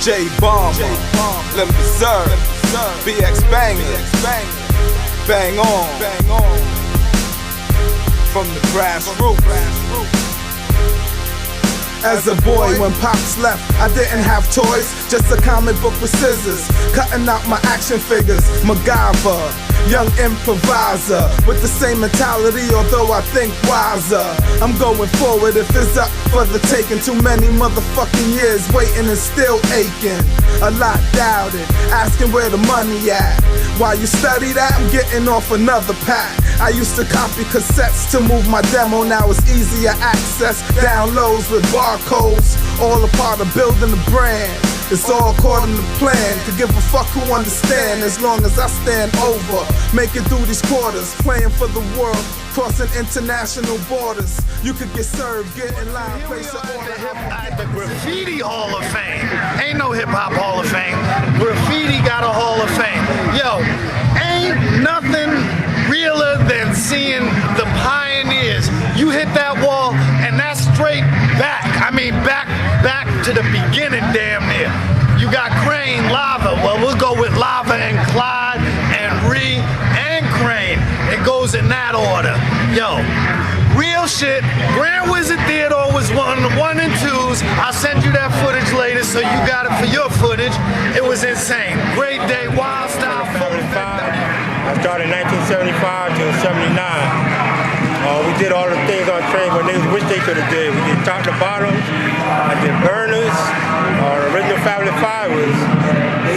J Bomb, Berzerk, BX Banger, bang on, from the grassroots. As a boy, when Pops left, I didn't have toys, just a comic book with scissors, cutting out my action figures. MacGyver, young improviser, with the same mentality, although I think wiser. I'm going forward if it's up for the taking. Too many motherfucking years waiting and still aching. A lot doubted, asking where the money at. While you study that, I'm getting off another pack. I used to copy cassettes to move my demo, now it's easier access. Downloads with barcodes, all a part of building the brand. It's all according to plan, could give a fuck who understand. As long as I stand over, make it through these quarters. Playing for the world, crossing international borders. You could get served, get in line, place your order. At the Graffiti Hall of Fame. Ain't no Hip Hop Hall of Fame. Graffiti got a Hall of Fame. Yo, ain't nothing realer than seeing the pioneers. You hit that wall and that's straight back. I mean back to the beginning damn near. You got Crane, Lava. Well, we'll go with Lava and Clyde and Ree and Crane. It goes in that order. Yo, real shit. Grand Wizard Theodore was one and twos. I'll send you that footage later so you got it for your footage. It was insane. Great day, wild style. I started in 1975 to 79. We did all the things on train when niggas wish they could have did. We did top to bottom. I did burners. The original Family 5 was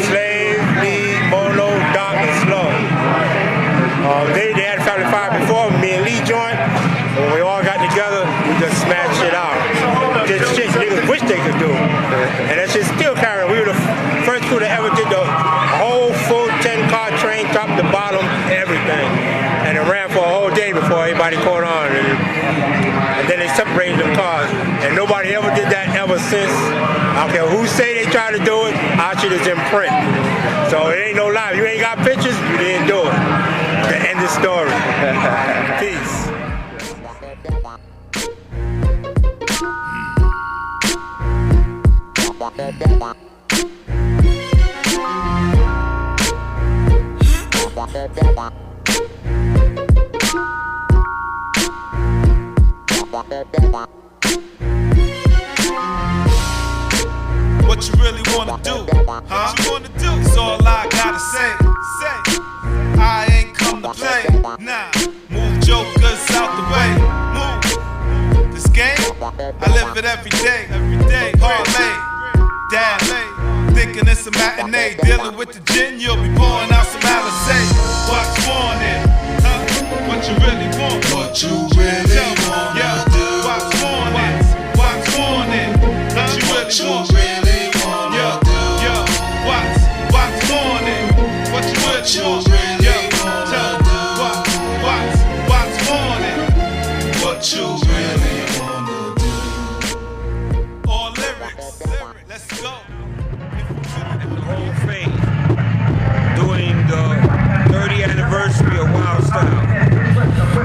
Slave, Lee, Mono, Doc, and Slow. They had Family 5 before me and Lee joined. When we all got together, we just smashed shit out. Did shit niggas wish they could do. And that shit still carrying. We were the first crew that ever did the whole full 10-car train, top to bottom, everything. And it ran for a whole day before everybody caught on. And then they separated the cars. And nobody ever did that ever since. I don't care who say they tried to do it, our shit is in print. So it ain't no lie. You ain't got pictures, you didn't do it. The end of the story. Peace. What you really wanna do? Huh? What you wanna do? It's all I gotta say. I ain't come to play. Nah, move jokers out the way. Move. This game, I live it every day. Parlay, dad, thinking it's a matinee. Dealing with the gin, you'll be pouring out some Alizé. What's wanted? Huh? What you really want? What you really want? Yeah. What's wanted? What's wanted? What you really want? What's wanted? What you really want? What's wanted? What you really wanna do? All lyrics. Let's go. Hall of Fame doing the 30th anniversary of Wild Style.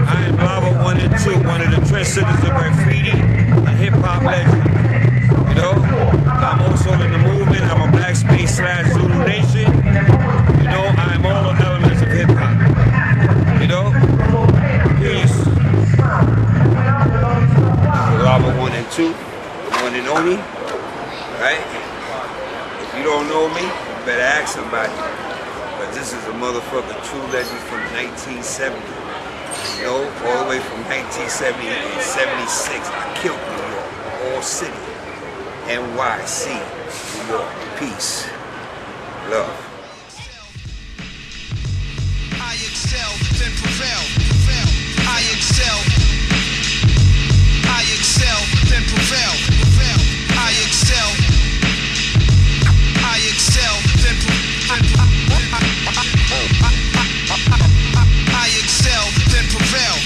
I am Lava 1 and 2, one of the trendsetters of graffiti, a hip-hop legend. You know, I'm also in the movement. I'm a Black Space / Zulu Nation. You know, I'm all the elements of hip-hop. You know, peace. Lava 1 and 2, one and only, right? If you don't know me, you better ask somebody. But this is a motherfucker true legend from 1970. You know, all the way from 1970 and 76. I killed New York, all city. NYC, New York. Peace. Love. I excel, then prevail. I excel. I excel, then prevail. I excel. I excel, then prevail. I excel, then prevail.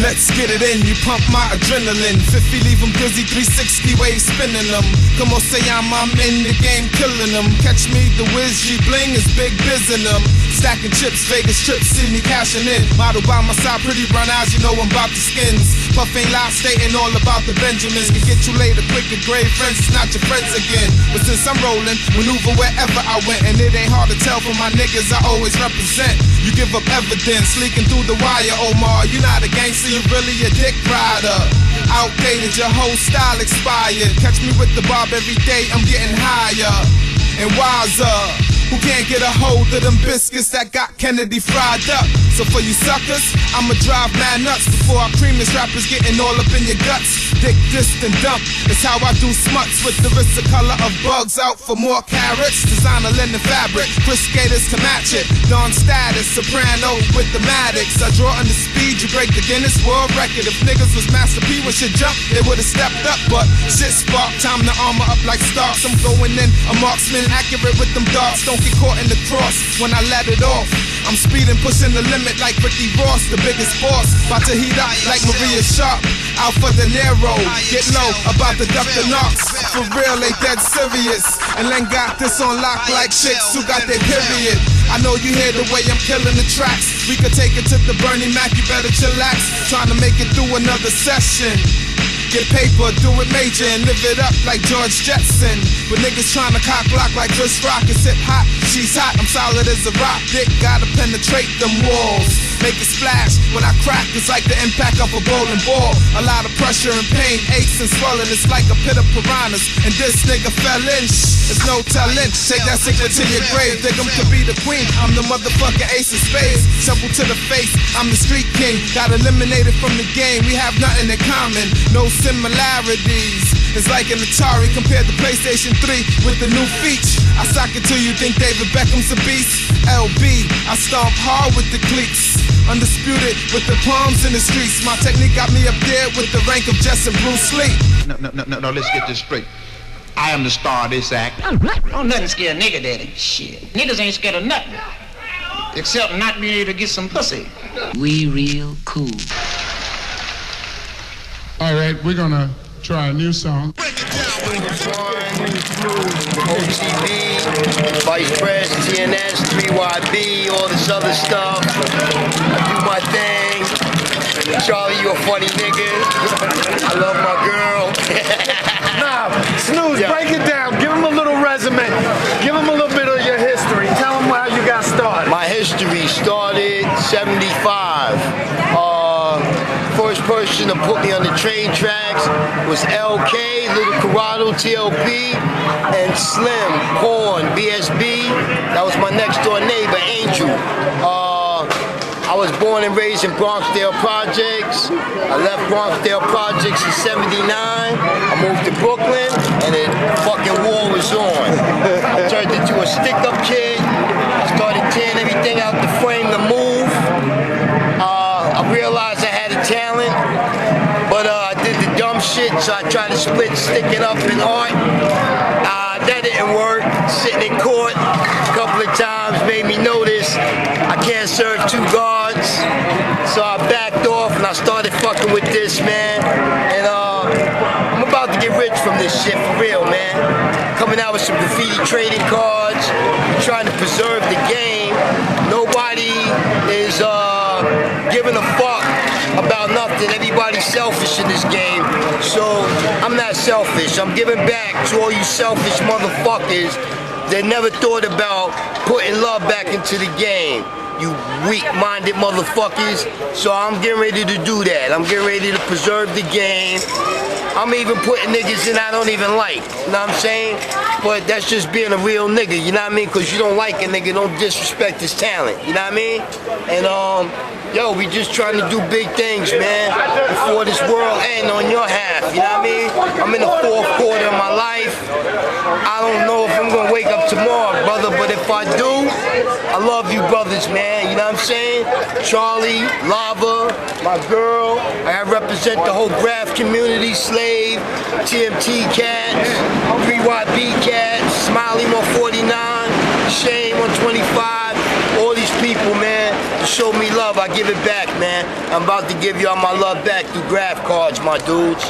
Let's get it in, you pump my adrenaline. 50 leave them dizzy, 360 waves spinning them. Come on, say I'm in the game, killing them. Catch me, the whiz, G bling is big biz in them. Stacking chips, Vegas trips, see me cashing in. Model by my side, pretty brown eyes, you know I'm about the skins. Puff ain't lie, stating all about the Benjamins. Can get you later, quick and grave friends, it's not your friends again. But since I'm rolling, maneuver wherever I went. And it ain't hard to tell from my niggas I always represent. You give up evidence, leaking through the wire, Omar. You not a gangster, you really a dick rider. Outdated, your whole style expired. Catch me with the bob every day, I'm getting higher and wiser. Who can't get a hold of them biscuits that got Kennedy fried up? So for you suckers, I'ma drive mad nuts before I cream this rappers getting all up in your guts. Dick, dist, and dump, it's how I do smuts with the wrist the color of bugs out for more carrots. Designer linen fabric, Chris skaters to match it. Dawn status, soprano with the Maddox. I draw under speed, you break the Guinness World Record. If niggas was Master P when shit jumped, they would've stepped up. But shit sparked, time to armor up like Starks. I'm going in, a marksman, accurate with them darts. Don't get caught in the cross when I let it off. I'm speeding, pushing the limit like Ricky Ross, the biggest boss. About to heat up like Maria Sharp. Out for the narrow, get low, about to duck the knocks. For real, they dead serious. And then got this on lock like chicks who got their period. I know you hear the way I'm killing the tracks. We could take it to the Bernie Mac, you better chillax. Trying to make it through another session. Get paper, do it major, and live it up like George Jetson. But niggas trying to cock block like Chris Rock. It's hip hot, she's hot, I'm solid as a rock. Dick gotta penetrate them walls. Make it splash when I crack, it's like the impact of a bowling ball. A lot of pressure and pain, aches and swelling. It's like a pit of piranhas, and this nigga fell in. Shh, there's no telling. Take that secret to your grave. Dig him to be the queen. I'm the motherfucking ace of spades. Simple to the face, I'm the street king. Got eliminated from the game. We have nothing in common, no similarities. It's like an Atari compared to PlayStation 3 with the new feature. I sock it to you, think David Beckham's a beast? LB, I stomp hard with the cleats. Undisputed with the palms in the streets. My technique got me up there with the rank of Jess and Bruce Lee. No, let's get this straight. I am the star of this act. Don't nothing scare a nigga, daddy. Shit. Niggas ain't scared of nothing. Except not being able to get some pussy. We real cool. All right, we're gonna try a new song. OTB, Vice Press, TNS, 3YB, all this other stuff. I do my thing. Charlie, you a funny nigga. I love my girl. Nah, Snooze, break it down. Give him a little resume. Give him a little bit of your history. Tell him how you got started. My history started 75. First person to put me on the train tracks was LK, Little Corrado, TLP, and Slim, Corn, BSB. That was my next door neighbor, Angel. I was born and raised in Bronxdale Projects. I left Bronxdale Projects in 79. I moved to Brooklyn, and the fucking war was on. I turned into a stick-up kid. I started tearing everything out the frame to move. I realized I had a talent, but I did the dumb shit, so I tried to split sticking up in art. That didn't work. Sitting in court a couple of times made me notice I can't serve two guards, so I backed off and I started fucking with this, man. And I'm about to get rich from this shit for real, man. Coming out with some graffiti trading cards, trying to preserve the game. Nobody is giving a fuck about nothing. Everybody's selfish in this game. So I'm not selfish. I'm giving back to all you selfish motherfuckers that never thought about putting love back into the game. You weak-minded motherfuckers. So I'm getting ready to do that. I'm getting ready to preserve the game. I'm even putting niggas in I don't even like. You know what I'm saying? But that's just being a real nigga, you know what I mean? Because you don't like a nigga, don't disrespect his talent, you know what I mean? And yo, we just trying to do big things, man, before this world ends on your half, you know what I mean? I'm in the fourth quarter of my life. I don't know if I'm gonna wake up tomorrow, brother, but if I do, I love you brothers, man, you know what I'm saying? Charlie, Lava, my girl, I represent the whole Graph community, Slave, TMT Cats, 3YB Cats, Smiley 149, Shane 125, all these people, man, to show me love, I give it back, man. I'm about to give y'all my love back through Graph cards, my dudes.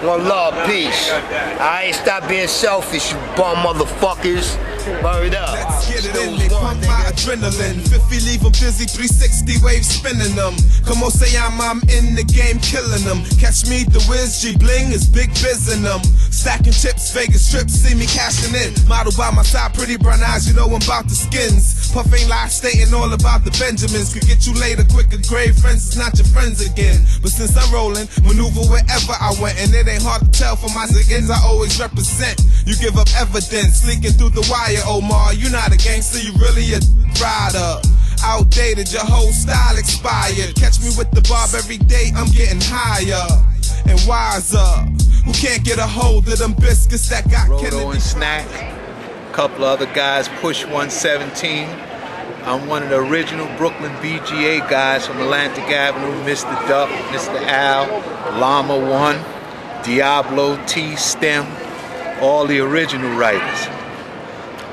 One love, peace. I ain't stop being selfish, you bum motherfuckers. Word up. Let's get it in, they pump my adrenaline. 50 leave them dizzy, 360 waves spinning them. Come on, say I'm in the game, killing them. Catch me, the Wiz, G Bling is big biz in them. Stacking chips, Vegas trips, see me cashing in. Model by my side, pretty brown eyes, you know I'm about the skins. Puff ain't lie, stating all about the Benjamins. Could get you later, quicker, grave friends, it's not your friends again. But since I'm rolling, maneuver wherever I went. And it ain't hard to tell from my skins, I always represent. You give up evidence, leaking through the wire, Omar. You not a gangster, you really a rider. Outdated, your whole style expired. Catch me with the barb every day, I'm getting higher and wiser. Who can't get a hold of them biscuits that got Roto Kennedy? and Snack, a couple of other guys, Push 117. I'm one of the original Brooklyn BGA guys from Atlantic Avenue, Mr. Duck, Mr. Al, Llama 1, Diablo, T, Stem, all the original writers.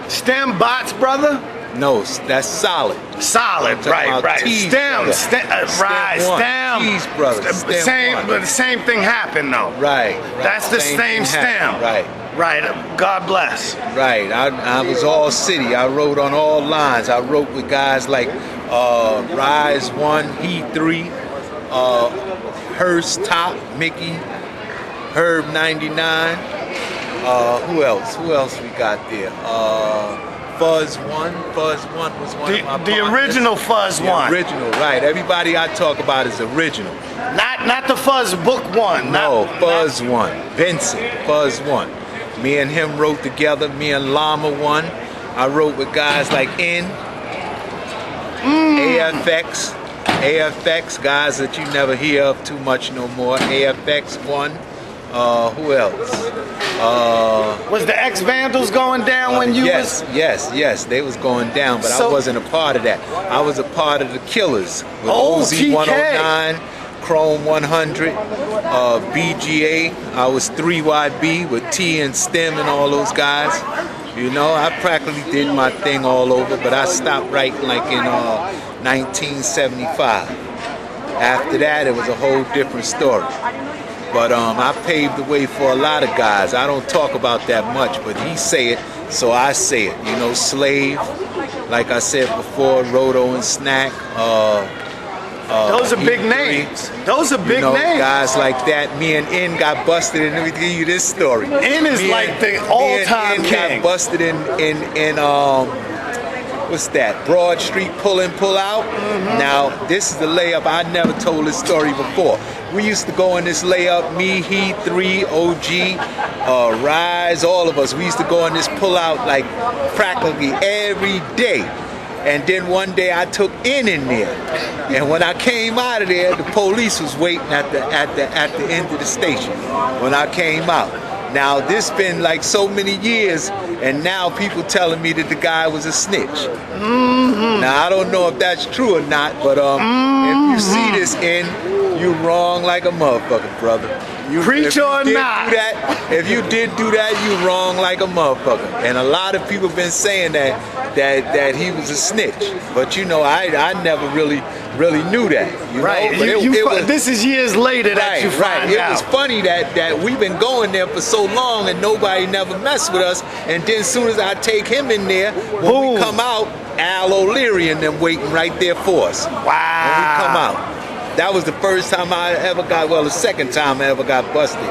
Stem bots, brother? No, that's Solid. Solid, right. T's Stem, brother. right, one. Stem. T's brother. Stem But the same thing happened though. Right. That's the same Stem. Right. Right. God bless. Right. I was all city. I wrote on all lines. I wrote with guys like Rise 1, Heat 3, Hearst Top, Mickey, Herb 99. Who else? Who else we got there? Fuzz 1. Fuzz 1 was one of my The partners. original Fuzz 1. The original, right. Everybody I talk about is original. Not the Fuzz Book 1. No, Fuzz 1. Vincent, Fuzz 1. Me and him wrote together. Me and Llama 1. I wrote with guys like N, AFX, guys that you never hear of too much no more. AFX 1. Who else? Was the X-Vandals going down when you yes, was? Yes, they was going down, but I wasn't a part of that. I was a part of the Killers with OZ 109, Chrome 100, BGA. I was 3YB with T and Stem and all those guys. You know, I practically did my thing all over, but I stopped writing like in 1975. After that, it was a whole different story. But I paved the way for a lot of guys. I don't talk about that much, but he say it, so I say it. You know, Slave, like I said before, Roto and Snack. Those are big names. Those are big names. Guys like that. Me and N got busted, and let me give you this story. N is like the all-time king. Got busted in what's that? Broad Street pull in, pull out. Now, this is the layup. I never told this story before. We used to go in this layup, me, he, 3, OG, Rise, all of us. We used to go in this pull out like practically every day. And then one day I took in there. And when I came out of there, the police was waiting at the end of the station when I came out. Now, this been like so many years, and now people telling me that the guy was a snitch. Now, I don't know if that's true or not, but if you see this in, you wrong like a motherfucker, brother. Preach or not. If you did do that, you wrong like a motherfucker. And a lot of people been saying that he was a snitch. But you know, I never really knew that. You know? But this is years later that you find out. It was funny that we've been going there for so long and nobody never messed with us. And then as soon as I take him in there, when we come out, Al O'Leary and them waiting right there for us. Wow. When we come out. That was the first time I ever got, well, the second time I ever got busted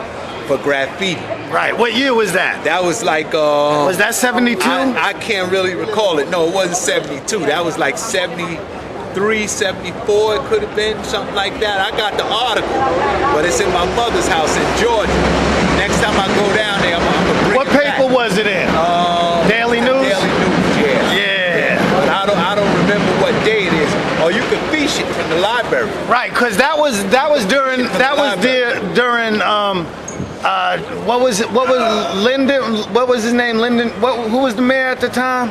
for graffiti. Right. What year was that? That was like was that 72? I can't really recall it. No, it wasn't 72. That was like 73, 74. It could have been something like that. I got the article, but it's in my mother's house in Georgia. Next time I go down there, I'm gonna bring What paper was it in? Daily News. Daily News. Yeah. But I don't remember what day it is. Or you could fish it from the library. Right, because that was during what was Lyndon? What was his name? Lyndon. Who was the mayor at the time?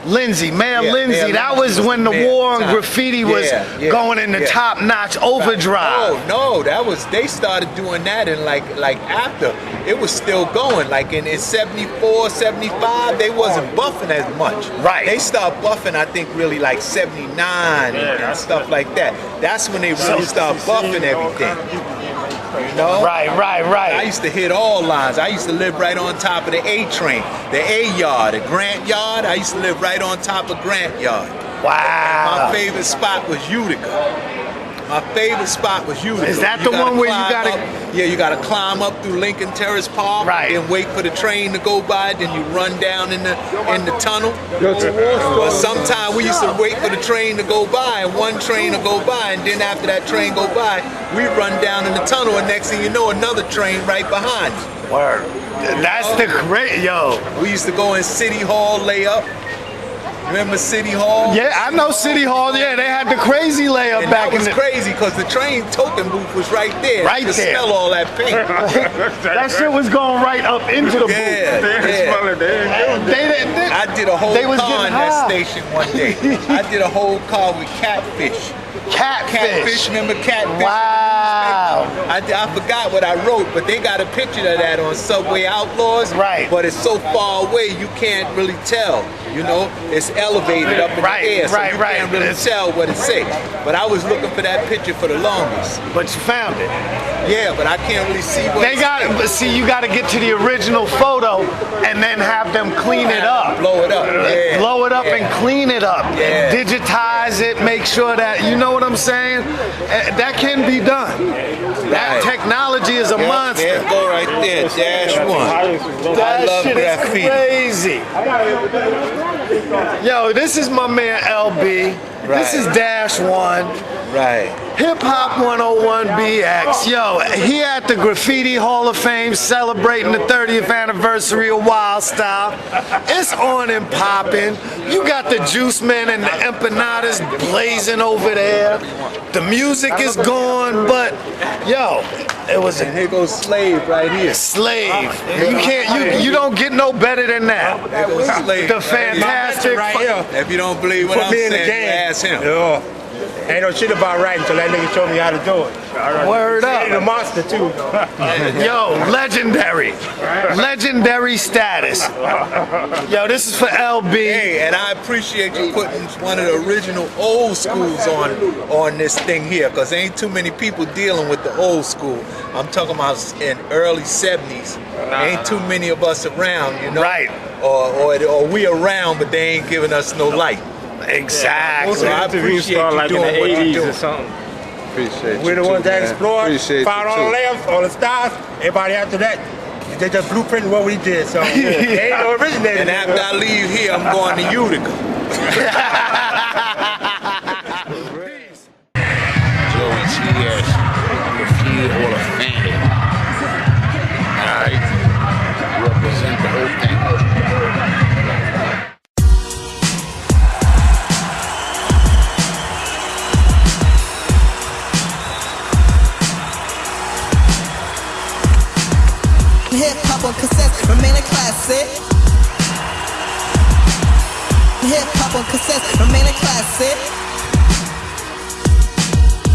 Lindsay. Mayor Lindsay. Mayor That was when the war on graffiti was going into top-notch overdrive. No, they started doing that in like after it was still going. Like in 74, 75, they wasn't buffing as much. Right. They started buffing, I think, really like 79 and stuff like that. That's when they really started buffing everything. You know? Right. I used to hit all lines. I used to live right on top of the A train, the A yard, the Grant yard. I used to live right on top of Grant yard. Wow. My favorite spot was Utica. My favorite spot was Utica. Is that the one where you gotta? Yeah, you gotta climb up through Lincoln Terrace Park, then wait for the train to go by, then you run down in the tunnel. But sometimes we used to wait for the train to go by, and one train to go by, and then after that train go by, we run down in the tunnel, and next thing you know, another train right behind us. Word. That's the great, yo. We used to go in City Hall, lay up. Remember City Hall? Yeah, I know City Hall. Yeah, they had the crazy layup back in the... That was crazy because the train token booth was right there. Right you could there. smell all that paint. That shit was going right up into the booth. I did a whole car in that station one day. I did a whole car with catfish. Catfish, remember catfish? Wow. I forgot what I wrote, but they got a picture of that on Subway Outlaws. Right. But it's so far away you can't really tell. You know, it's elevated up in the air, so you can't really tell what it says. But I was looking for that picture for the longest. But you found it. Yeah, but I can't really see what they got. But see, you got to get to the original photo and then have them clean it up. Blow it up. Yeah. Blow it up and clean it up. Yeah. Digitize it. Make sure that you know what I'm saying. That can be done. That technology is a monster. There go right there, -1. That I love shit graffiti. is crazy. Yo, this is my man LB. This is -1. Right. Hip Hop 101 BX. Yo, he at the Graffiti Hall of Fame celebrating the 30th anniversary of Wild Style. It's on and popping. You got the Juice Men and the empanadas blazing over there. The music is gone, but yo, it was a here goes Slave right here. Slave. You can't. You don't get no better than that. There goes Slave. The fantastic. right here. If you don't believe what Put I'm me in the saying, game. ask him. Yeah. Ain't no shit about writing until that nigga showed me how to do it. Word up. He's a monster too. Yo, legendary. Legendary status. Yo, this is for LB. Hey, and I appreciate you putting one of the original old schools on this thing here, because ain't too many people dealing with the old school. I'm talking about in early 70s. Ain't too many of us around, you know? Right. Or we around, but they ain't giving us no light. Exactly. So I appreciate you like doing in the what you're 80s doing. or something. Appreciate you. We're the ones that explored, Appreciate found all the layups, all the stars. Everybody after that, they just blueprinted what we did. So they ain't no originator. And after I leave here, I'm going to Utica. Joey's here, Graffiti Hall of Fame. Alright? Represent the whole thing. Hip hop on cassettes remain a classic. Hip hop on cassettes remain a classic.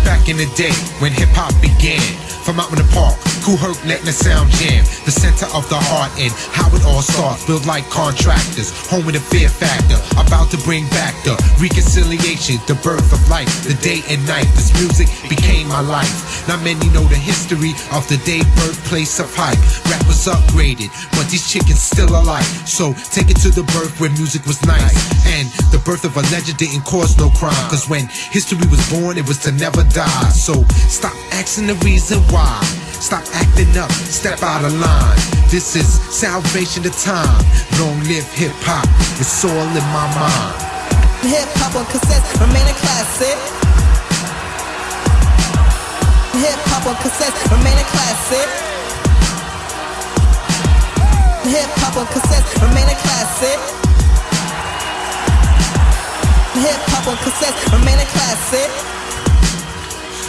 Back in the day when hip hop began, from out in the park, Cool Herc letting the sound jam, the center of the heart and how it all starts, built like contractors, home with a fear factor, about to bring back the reconciliation, the birth of life, the day and night. This music became my life. Not many know the history of the day, birthplace of hype. Rap was upgraded, but these chickens still alive. So take it to the birth where music was nice, and the birth of a legend didn't cause no crime. Cause when history was born, it was to never die. So stop asking the reason why. Stop acting up, step out of line. This is salvation of time. Long live hip hop, it's all in my mind. Hip hop on cassettes remain a classic. Hip hop on cassettes remain a classic. Hip hop on cassettes remain a classic. Hip hop on cassettes remain a classic.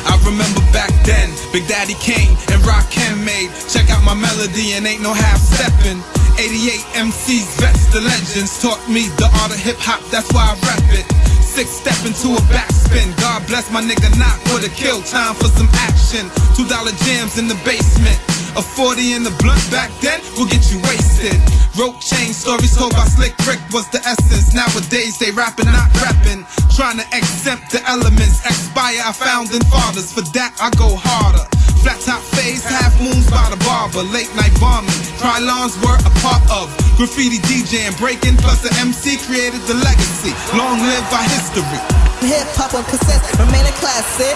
I remember back then, Big Daddy Kane and Rakim made. Check out my melody and ain't no half stepping. 88 MCs, vets, the legends taught me the art of hip hop, that's why I rap it. 6-step into a backspin. God bless my nigga, not for the kill. Time for some action. $2 jams in the basement. A 40 in the blunt back then will get you wasted. Rope chain stories told by Slick Rick was the essence. Nowadays they rapping, not rapping. Trying to exempt the elements. Expire our founding fathers. For that I go harder. Flat top face, half moons by the barber. Late night bombing, Krylons were a part of. Graffiti DJ and breaking, plus the MC created the legacy. Long live our history. Hip hop on cassettes remain a classic.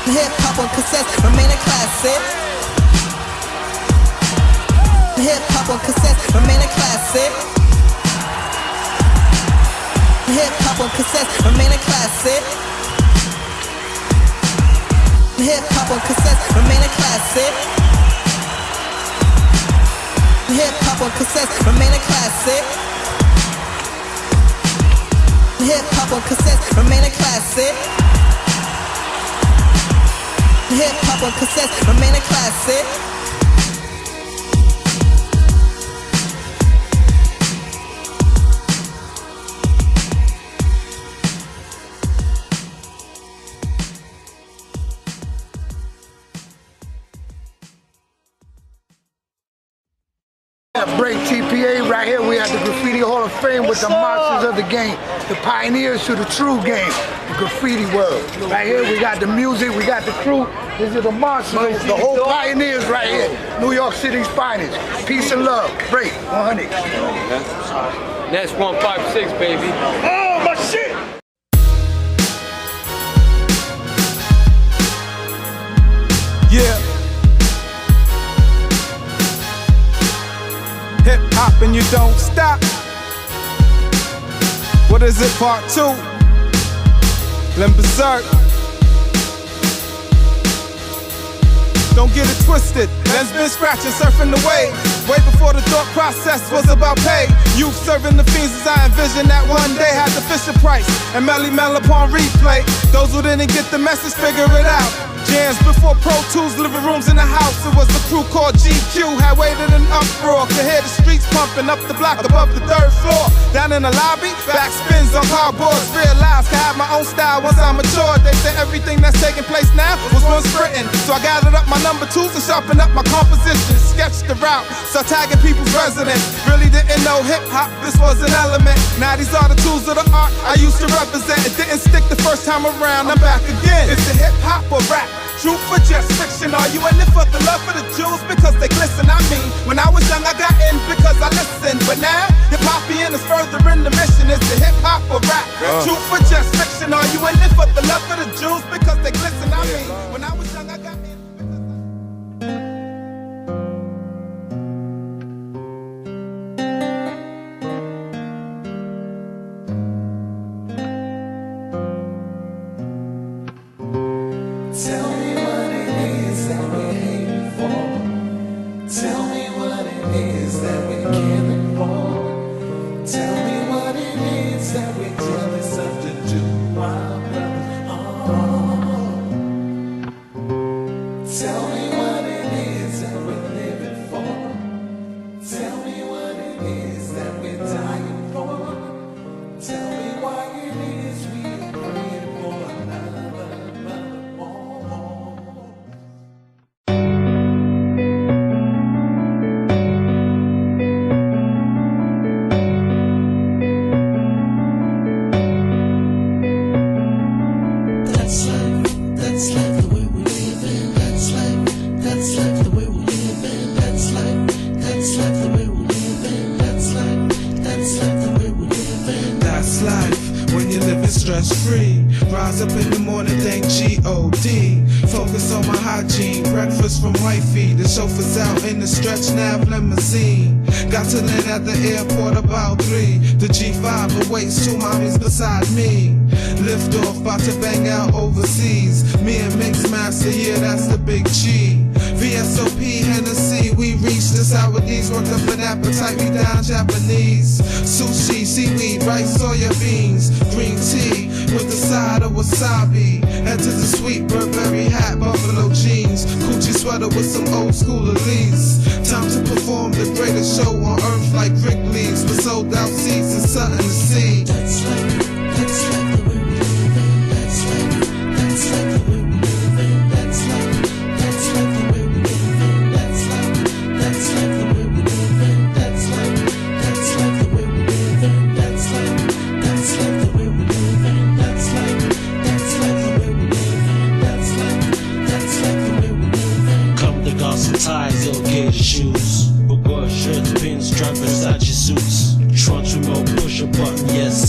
Hip hop on cassettes remain a classic. Hip hop on cassettes remain a classic. Hip hop on cassettes remain a classic. Hip hop on cassettes remain a classic. Hip hop on cassettes remain a classic. Hip hop on cassettes remain a classic. Hip hop on cassettes remain a classic. Break TPA right here. We at the Graffiti Hall of Fame with the monsters of the game, the pioneers to the true game, the graffiti world. Right here we got the music, we got the crew. These are the monsters, the whole pioneers right here. New York City's finest. Peace and love. Break 100. That's 156, baby. Oh my shit! Yeah. Hip hop and you don't stop. What is it, part 2? Berzerk. Don't get it twisted, man's been scratching, surfing the wave. Way before the thought process was about pay. Youth serving the fiends as I envisioned that one day had the Fisher Price and Melly Mel upon replay. Those who didn't get the message, figure it out. Jams before Pro Tools, living rooms in the house. It was a crew called GQ, had waited in uproar. Could hear the streets pumping up the block above the 3rd floor. Down in the lobby, backspins on cardboards. Realized I have my own style once I matured. They said everything that's taking place now was once written. So I gathered up my number 2s and sharpened up my composition. Sketched the route, start tagging people's residence. Really didn't know hip-hop, this was an element. Now these are the tools of the art I used to represent. It didn't stick the first time around, I'm back again. Is it hip-hop or rap? Truth or just fiction? Are you in it for the love for the jewels because they glisten? I mean, when I was young I got in because I listened. But now, hip-hop-ian is further in the mission. Is it hip-hop or rap? Truth or just fiction? Are you in it for the love for the jewels because they glisten? I mean, when I was young I got in. Tell me what it is that we're aiming for. Tell me what it is that we're killing for. Tell me what it is that we're jealous of to do while tell me what it is that we're living for. Tell me what it is that we're dying for. Tell me why it is we are praying for another. Stress-free, rise up in the morning, thank G.O.D. Focus on my hygiene, breakfast from wifey. The chauffeur's out in the stretch nav limousine. Got to land at the airport about 3. The G5 awaits 2 mommies beside me. Lift off, about to bang out overseas. Me and Mixmaster, yeah, that's the big G. VSOP, Hennessy, we reach the Saudis. Worked up an appetite, we down Japanese. Sushi, seaweed, rice, soya beans. Green tea with the side of wasabi. Head to the sweet Burberry hat, buffalo jeans. Coochie sweater with some old school elites. Time to perform the greatest show on earth like Wrigley's. With sold out seats and something to see. That's like the way we live in. That's like the way we live in. That's like the way we live in. That's like the way we live in. That's like the way we live in. That's like the way we live in. That's like the way we live in. That's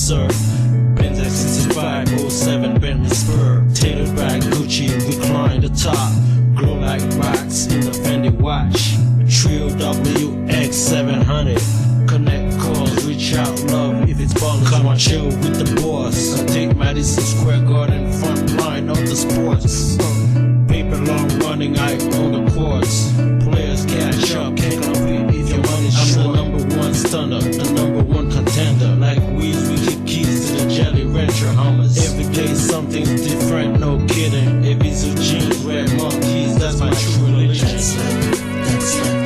sir. Berzerk 65, 07, Bentley Spur. Tailored by Gucci, recline the top. Glow like rocks in the Fendi watch. Trio WX 700. Connect calls, reach out, love if it's ballin'. Come on, chill with the boss. I take Madison Square Garden, front line of the sports. Paper long running, I own the courts. Players catch up, can't compete if your money's short. I'm the #1 stunner, the #1 contender. Like weeds, we keep keys to the jelly rancher hummers. Every day something's different, no kidding. If it's a jeans, red monkeys, that's my true religion. That's like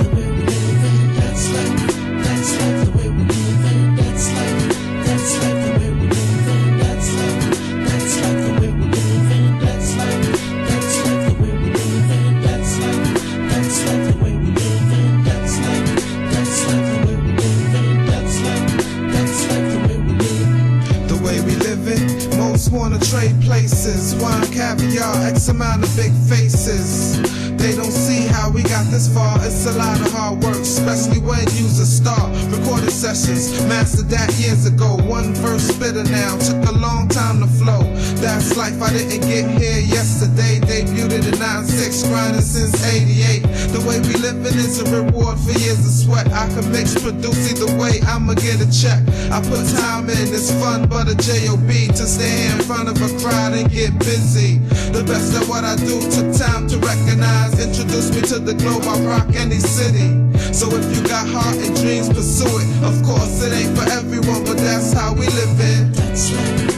the way we live in. That's like the way we live in. That's like the way we live in. That's like the way we live in. That's like the way we live in. That's like the way we live in. That's like the way we live in. That's like the way we live. The way we live it, most wanna trade places. Wine, caviar, X amount of big faces. They don't see how we got this far. It's a lot of hard work, especially when you's a star. Recording sessions, mastered that years ago. One verse spitter now, took a long time to flow. That's life, I didn't get here yesterday. Debuted in 96, grinding since 88. The way we living is a reward for years of sweat. I can mix, produce either way, I'ma get a check. I put time in, it's fun, but a J.O.B. to stay here in front of a crowd and get busy. The best of what I do took time to recognize. Introduce me to the globe, I rock any city. So if you got heart and dreams, pursue it. Of course it ain't for everyone, but that's how we live in. That's like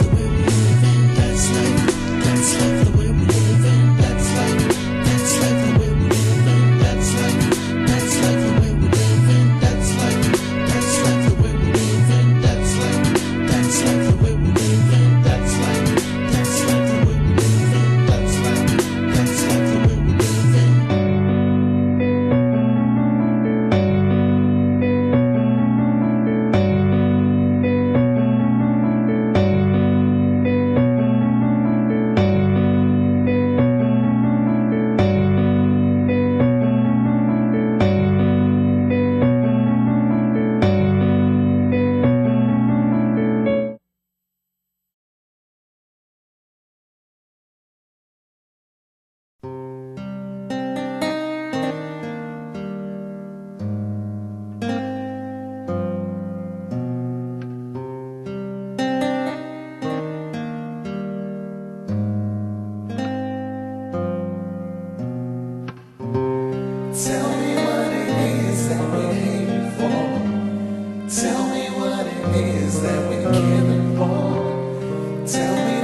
the way we live in. That's like the way we live in. That's like the way we live in. That's like the way we live in. That's like the way we live in. That's like the way we live in. That's like the way we live in. That's like the way we live in. Tell me what it is that we're aiming for. Tell me what it is that we're killing for. Tell me